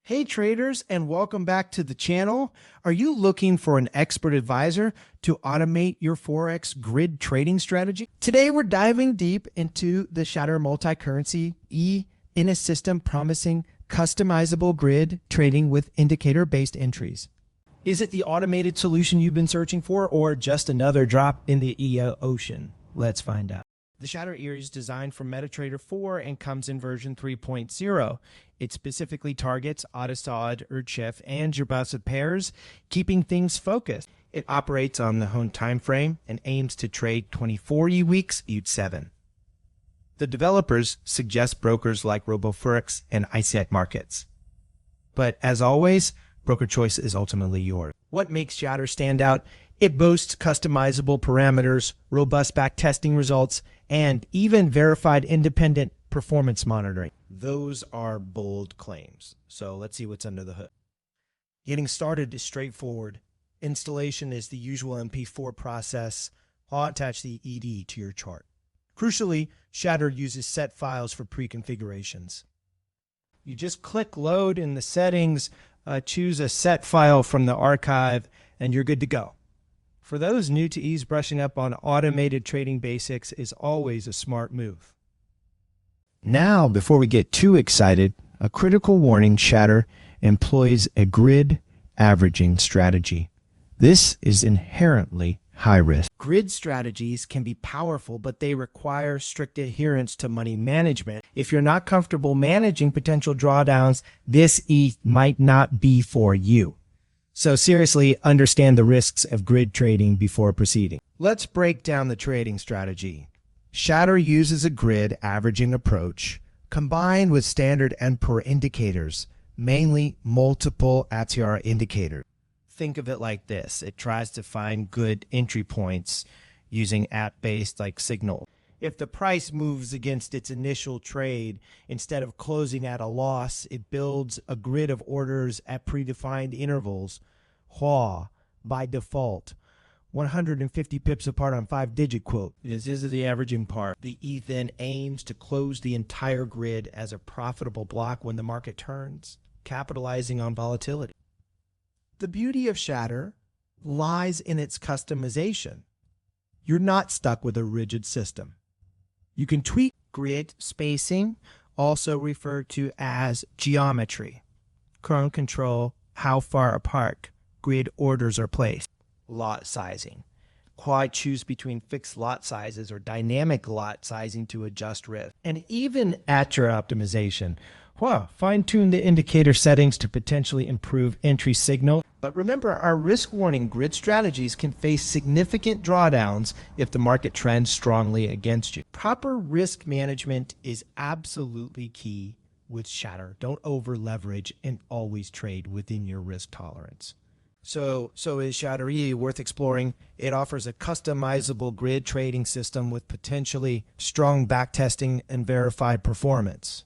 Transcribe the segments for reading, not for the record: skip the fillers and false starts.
Hey traders, and welcome back to the channel. Are you looking for an expert advisor to automate your Forex grid trading strategy? Today we're diving deep into the Shater multi-currency E in a system promising customizable grid trading with indicator-based entries. Is it the automated solution you've been searching for, or just another drop in the EO ocean? Let's find out. The Shater E is designed for MetaTrader 4 and comes in version 3.0. It specifically targets AUDUSD, EURCHF, and GBPUSD pairs, keeping things focused. It operates on the Hone time frame and aims to trade 24 weeks EUD7. The developers suggest brokers like RoboForex and ICET Markets. But as always, broker choice is ultimately yours. What makes Shater stand out? It boasts customizable parameters, robust backtesting results, and even verified independent performance monitoring. Those are bold claims. So let's see what's under the hood. Getting started is straightforward. Installation is the usual MP4 process. I'll attach the ED to your chart. Crucially, Shater uses set files for pre-configurations. You just click load in the settings, choose a set file from the archive, and you're good to go. For those new to ease, brushing up on automated trading basics is always a smart move. Now, before we get too excited, a critical warning: Shater employs a grid averaging strategy. This is inherently high risk. Grid strategies can be powerful, but they require strict adherence to money management. If you're not comfortable managing potential drawdowns, this might not be for you. So seriously, understand the risks of grid trading before proceeding. Let's break down the trading strategy. Shater uses a grid averaging approach combined with standard NPR indicators, mainly multiple ATR indicators. Think of it like this. It tries to find good entry points using app-based signal. If the price moves against its initial trade, instead of closing at a loss, it builds a grid of orders at predefined intervals, by default, 150 pips apart on 5-digit quote. This is the averaging part. The E then aims to close the entire grid as a profitable block when the market turns, capitalizing on volatility. The beauty of Shater lies in its customization. You're not stuck with a rigid system. You can tweak grid spacing, also referred to as geometry, current control, how far apart grid orders are placed, lot sizing. Quite choose between fixed lot sizes or dynamic lot sizing to adjust risk, and even ATR optimization. Fine-tune the indicator settings to potentially improve entry signal. But remember, our risk warning grid strategies can face significant drawdowns if the market trends strongly against you. Proper risk management is absolutely key with Shater. Don't over leverage and always trade within your risk tolerance. So is Shater E worth exploring? It offers a customizable grid trading system with potentially strong backtesting and verified performance.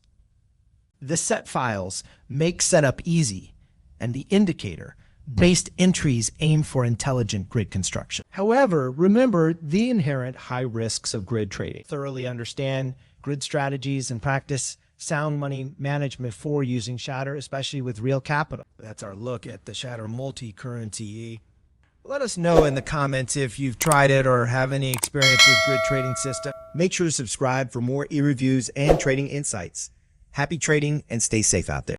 The set files make setup easy, and the indicator-based entries aim for intelligent grid construction. However, remember the inherent high risks of grid trading. Thoroughly understand grid strategies and practice sound money management before using Shater, especially with real capital. That's our look at the Shater multi-currency E. Let us know in the comments if you've tried it or have any experience with grid trading system. Make sure to subscribe for more E reviews and trading insights. Happy trading and stay safe out there.